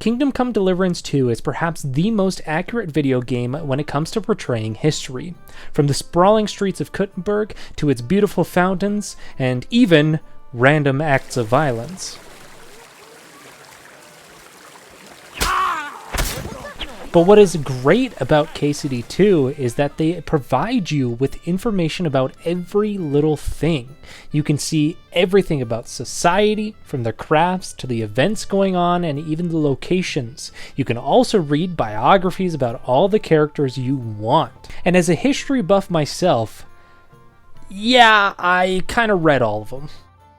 Kingdom Come Deliverance 2 is perhaps the most accurate video game when it comes to portraying history, from the sprawling streets of Kuttenberg to its beautiful fountains, and even random acts of violence. But what is great about KCD2 is that they provide you with information about every little thing. You can see everything about society, from the crafts to the events going on and even the locations. You can also read biographies about all the characters you want. And as a history buff myself, yeah, I kind of read all of them.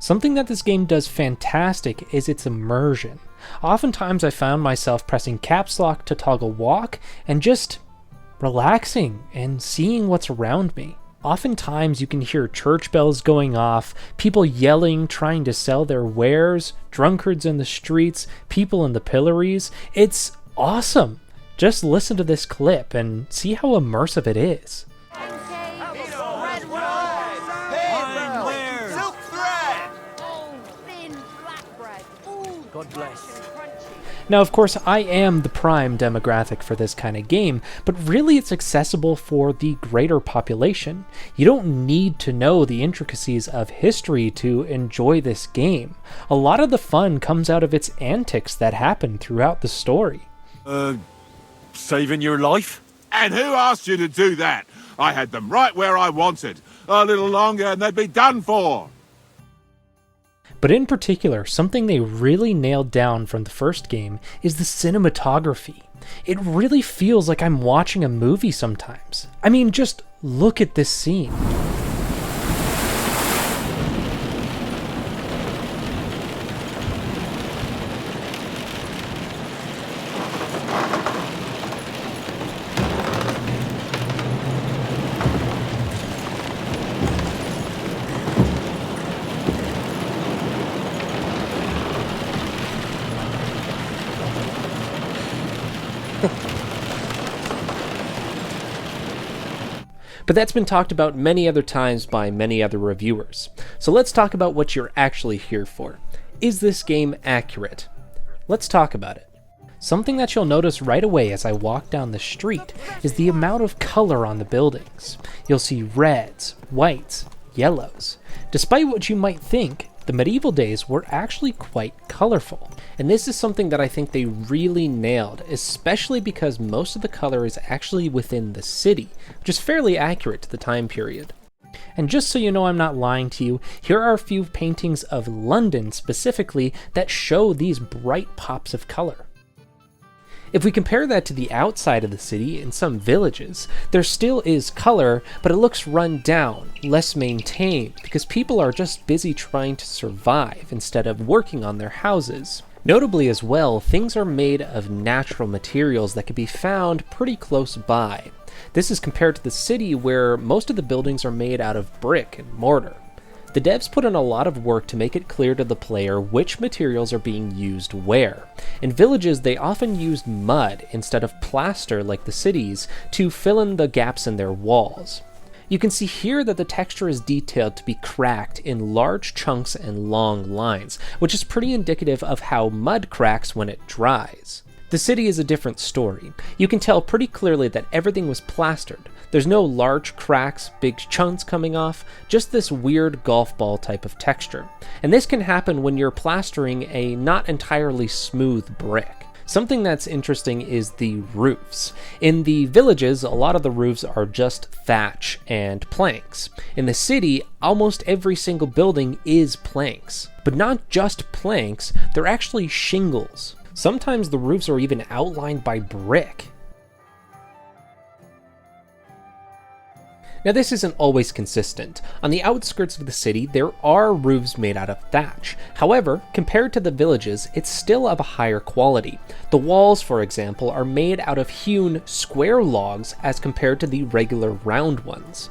Something that this game does fantastic is its immersion. Oftentimes I found myself pressing caps lock to toggle walk and just relaxing and seeing what's around me. Oftentimes you can hear church bells going off, people yelling, trying to sell their wares, drunkards in the streets, people in the pillories. It's awesome. Just listen to this clip and see how immersive it is. God bless. Now, of course, I am the prime demographic for this kind of game, but really it's accessible for the greater population. You don't need to know the intricacies of history to enjoy this game. A lot of the fun comes out of its antics that happen throughout the story. Saving your life? And who asked you to do that? I had them right where I wanted. A little longer and they'd be done for. But in particular, something they really nailed down from the first game is the cinematography. It really feels like I'm watching a movie sometimes. I mean, just look at this scene. But that's been talked about many other times by many other reviewers. So let's talk about what you're actually here for. Is this game accurate? Let's talk about it. Something that you'll notice right away as I walk down the street is the amount of color on the buildings. You'll see reds, whites, yellows. Despite what you might think, the medieval days were actually quite colorful. And this is something that I think they really nailed, especially because most of the color is actually within the city, which is fairly accurate to the time period. And just so you know I'm not lying to you, here are a few paintings of London specifically that show these bright pops of color. If we compare that to the outside of the city in some villages, there still is color, but it looks run down, less maintained, because people are just busy trying to survive instead of working on their houses. Notably as well, things are made of natural materials that can be found pretty close by. This is compared to the city where most of the buildings are made out of brick and mortar. The devs put in a lot of work to make it clear to the player which materials are being used where. In villages, they often used mud instead of plaster like the cities to fill in the gaps in their walls. You can see here that the texture is detailed to be cracked in large chunks and long lines, which is pretty indicative of how mud cracks when it dries. The city is a different story. You can tell pretty clearly that everything was plastered. There's no large cracks, big chunks coming off, just this weird golf ball type of texture. And this can happen when you're plastering a not entirely smooth brick. Something that's interesting is the roofs. In the villages, a lot of the roofs are just thatch and planks. In the city, almost every single building is planks. But not just planks, they're actually shingles. Sometimes the roofs are even outlined by brick. Now this isn't always consistent. On the outskirts of the city, there are roofs made out of thatch. However, compared to the villages, it's still of a higher quality. The walls, for example, are made out of hewn square logs as compared to the regular round ones.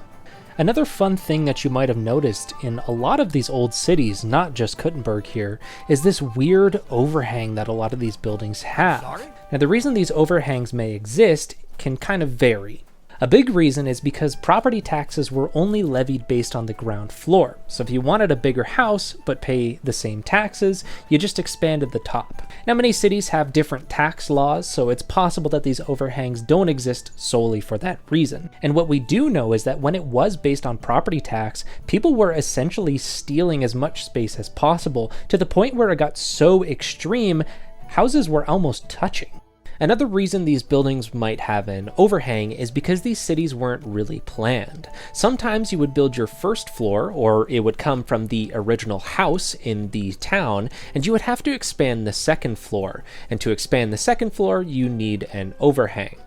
Another fun thing that you might have noticed in a lot of these old cities, not just Kuttenberg here, is this weird overhang that a lot of these buildings have. Now the reason these overhangs may exist can kind of vary. A big reason is because property taxes were only levied based on the ground floor. So if you wanted a bigger house but pay the same taxes, you just expanded the top. Now many cities have different tax laws, so it's possible that these overhangs don't exist solely for that reason. And what we do know is that when it was based on property tax, people were essentially stealing as much space as possible, to the point where it got so extreme, houses were almost touching. Another reason these buildings might have an overhang is because these cities weren't really planned. Sometimes you would build your first floor, or it would come from the original house in the town, and you would have to expand the second floor. And to expand the second floor, you need an overhang.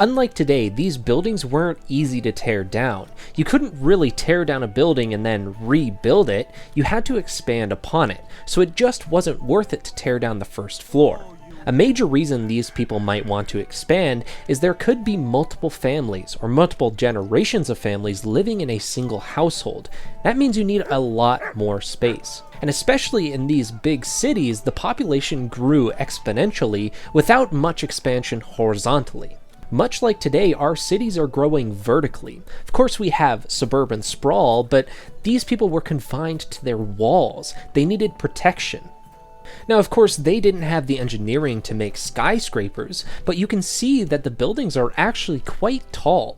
Unlike today, these buildings weren't easy to tear down. You couldn't really tear down a building and then rebuild it. You had to expand upon it, so it just wasn't worth it to tear down the first floor. A major reason these people might want to expand is there could be multiple families or multiple generations of families living in a single household. That means you need a lot more space. And especially in these big cities, the population grew exponentially without much expansion horizontally. Much like today, our cities are growing vertically. Of course, we have suburban sprawl, but these people were confined to their walls. They needed protection. Now, of course, they didn't have the engineering to make skyscrapers, but you can see that the buildings are actually quite tall.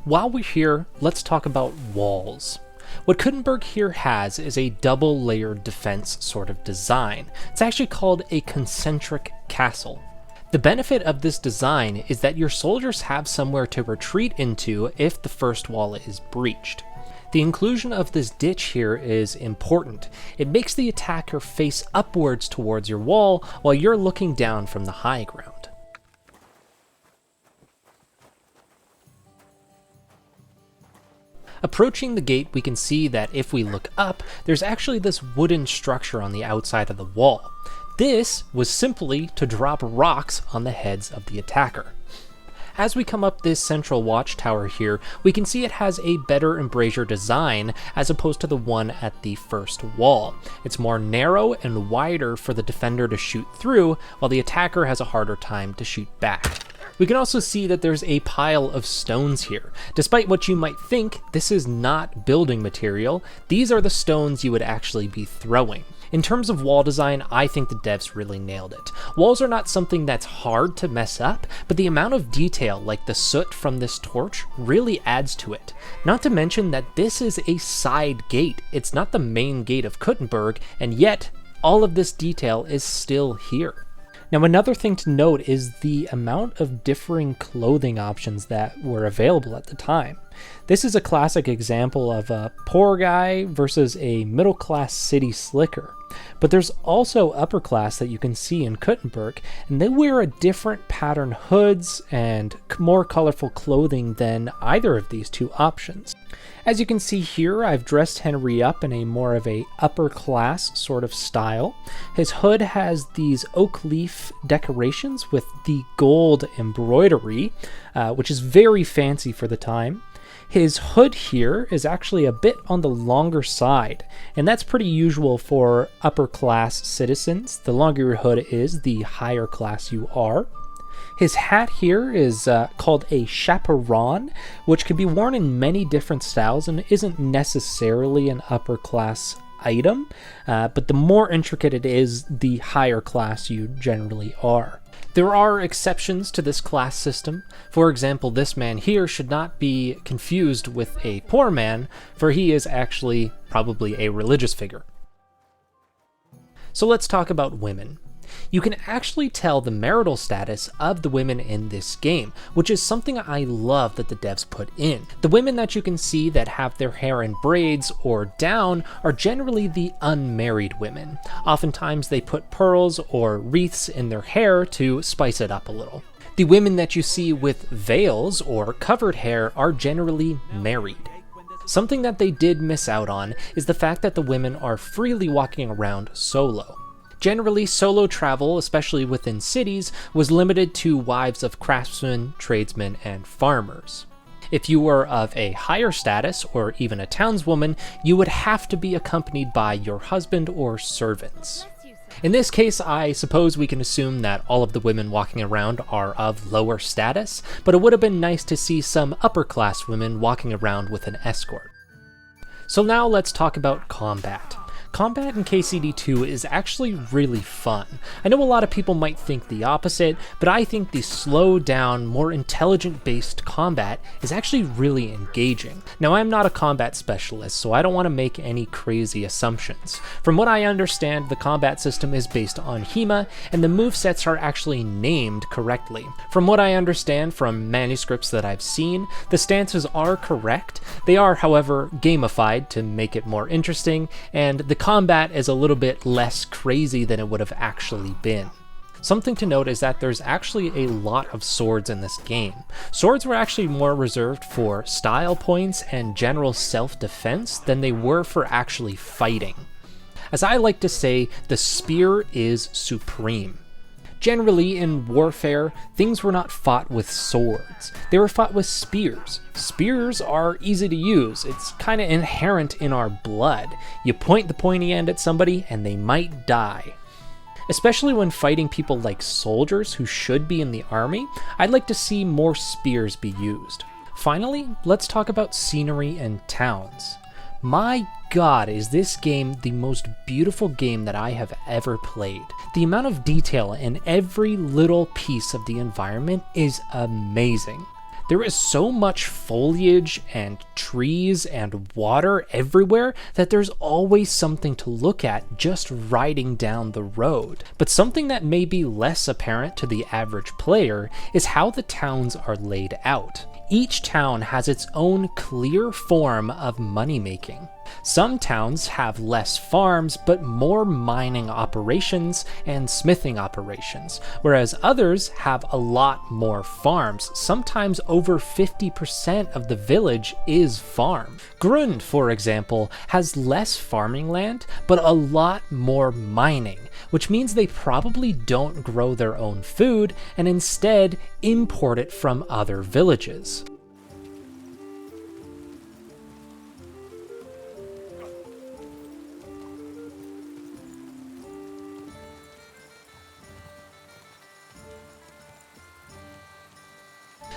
While we're here, let's talk about walls. What Kuttenberg here has is a double-layered defense sort of design. It's actually called a concentric castle. The benefit of this design is that your soldiers have somewhere to retreat into if the first wall is breached. The inclusion of this ditch here is important. It makes the attacker face upwards towards your wall while you're looking down from the high ground. Approaching the gate, we can see that if we look up, there's actually this wooden structure on the outside of the wall. This was simply to drop rocks on the heads of the attacker. As we come up this central watchtower here, we can see it has a better embrasure design as opposed to the one at the first wall. It's more narrow and wider for the defender to shoot through, while the attacker has a harder time to shoot back. We can also see that there's a pile of stones here. Despite what you might think, this is not building material. These are the stones you would actually be throwing. In terms of wall design, I think the devs really nailed it. Walls are not something that's hard to mess up, but the amount of detail, like the soot from this torch, really adds to it. Not to mention that this is a side gate. It's not the main gate of Kuttenberg, and yet all of this detail is still here. Now, another thing to note is the amount of differing clothing options that were available at the time. This is a classic example of a poor guy versus a middle-class city slicker. But there's also upper class that you can see in Kuttenberg, and they wear a different pattern hoods and more colorful clothing than either of these two options. As you can see here, I've dressed Henry up in a more of a upper class sort of style. His hood has these oak leaf decorations with the gold embroidery, which is very fancy for the time. His hood here is actually a bit on the longer side, and that's pretty usual for upper class citizens. The longer your hood is, the higher class you are. His hat here is called a chaperon, which can be worn in many different styles and isn't necessarily an upper class item, but the more intricate it is, the higher class you generally are. There are exceptions to this class system. For example, this man here should not be confused with a poor man, for he is actually probably a religious figure. So let's talk about women. You can actually tell the marital status of the women in this game, which is something I love that the devs put in. The women that you can see that have their hair in braids or down are generally the unmarried women. Oftentimes they put pearls or wreaths in their hair to spice it up a little. The women that you see with veils or covered hair are generally married. Something that they did miss out on is the fact that the women are freely walking around solo. Generally, solo travel, especially within cities, was limited to wives of craftsmen, tradesmen, and farmers. If you were of a higher status, or even a townswoman, you would have to be accompanied by your husband or servants. In this case, I suppose we can assume that all of the women walking around are of lower status, but it would have been nice to see some upper class women walking around with an escort. So now let's talk about combat. Combat in KCD2 is actually really fun. I know a lot of people might think the opposite, but I think the slowed down, more intelligent-based combat is actually really engaging. Now, I'm not a combat specialist, so I don't want to make any crazy assumptions. From what I understand, the combat system is based on HEMA, and the movesets are actually named correctly. From what I understand from manuscripts that I've seen, the stances are correct. They are, however, gamified to make it more interesting, and the combat is a little bit less crazy than it would have actually been. Something to note is that there's actually a lot of swords in this game. Swords were actually more reserved for style points and general self-defense than they were for actually fighting. As I like to say, the spear is supreme. Generally, in warfare, things were not fought with swords. They were fought with spears. Spears are easy to use. It's kind of inherent in our blood. You point the pointy end at somebody and they might die. Especially when fighting people like soldiers who should be in the army, I'd like to see more spears be used. Finally, let's talk about scenery and towns. My God, is this game the most beautiful game that I have ever played. The amount of detail in every little piece of the environment is amazing. There is so much foliage and trees and water everywhere that there's always something to look at just riding down the road. But something that may be less apparent to the average player is how the towns are laid out. Each town has its own clear form of money-making. Some towns have less farms, but more mining operations and smithing operations, whereas others have a lot more farms. Sometimes over 50% of the village is farm. Grund, for example, has less farming land, but a lot more mining, which means they probably don't grow their own food and instead import it from other villages.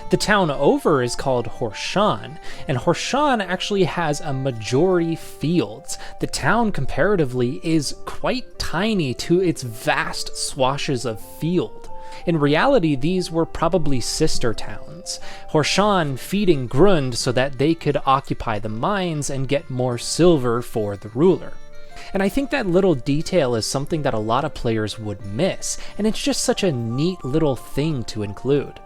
The town over is called Horshan, and Horshan actually has a majority fields. The town comparatively is quite tiny to its vast swathes of field. In reality, these were probably sister towns, Horshan feeding Grund so that they could occupy the mines and get more silver for the ruler. And I think that little detail is something that a lot of players would miss, and it's just such a neat little thing to include.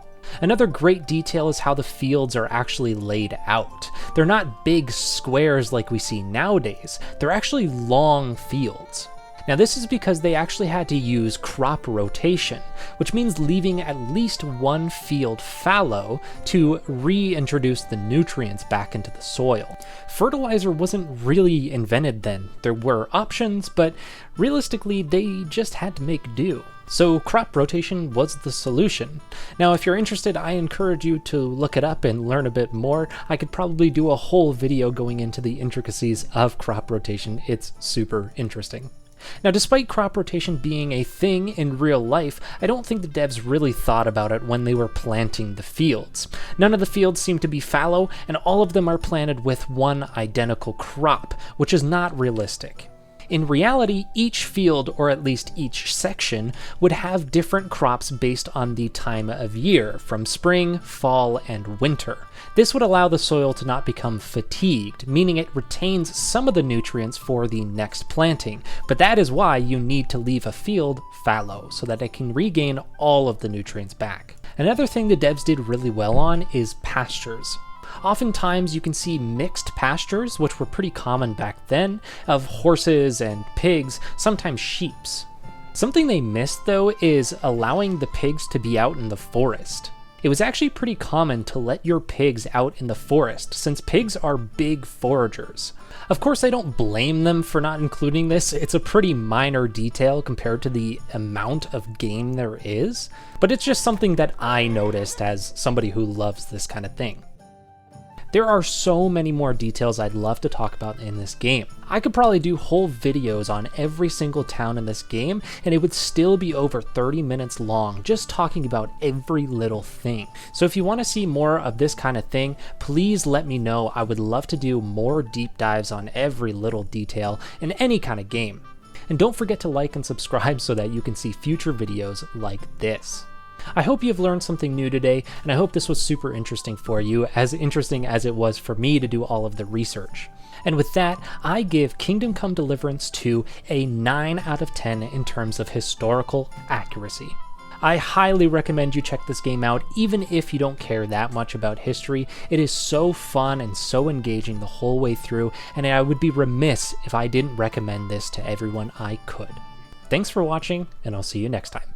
Another great detail is how the fields are actually laid out. They're not big squares like we see nowadays, they're actually long fields. Now this is because they actually had to use crop rotation, which means leaving at least one field fallow to reintroduce the nutrients back into the soil. Fertilizer wasn't really invented then. There were options, but realistically they just had to make do. So crop rotation was the solution. Now if you're interested, I encourage you to look it up and learn a bit more. I could probably do a whole video going into the intricacies of crop rotation. It's super interesting. Now, despite crop rotation being a thing in real life, I don't think the devs really thought about it when they were planting the fields. None of the fields seem to be fallow, and all of them are planted with one identical crop, which is not realistic. In reality, each field, or at least each section, would have different crops based on the time of year, from spring, fall, and winter. This would allow the soil to not become fatigued, meaning it retains some of the nutrients for the next planting, but that is why you need to leave a field fallow, so that it can regain all of the nutrients back. Another thing the devs did really well on is pastures. Oftentimes you can see mixed pastures, which were pretty common back then, of horses and pigs, sometimes sheeps. Something they missed though is allowing the pigs to be out in the forest. It was actually pretty common to let your pigs out in the forest, since pigs are big foragers. Of course, I don't blame them for not including this. It's a pretty minor detail compared to the amount of game there is, but it's just something that I noticed as somebody who loves this kind of thing. There are so many more details I'd love to talk about in this game. I could probably do whole videos on every single town in this game, and it would still be over 30 minutes long just talking about every little thing. So if you want to see more of this kind of thing, please let me know. I would love to do more deep dives on every little detail in any kind of game. And don't forget to like and subscribe so that you can see future videos like this. I hope you've learned something new today, and I hope this was super interesting for you, as interesting as it was for me to do all of the research. And with that, I give Kingdom Come Deliverance 2 a 9 out of 10 in terms of historical accuracy. I highly recommend you check this game out, even if you don't care that much about history. It is so fun and so engaging the whole way through, and I would be remiss if I didn't recommend this to everyone I could. Thanks for watching, and I'll see you next time.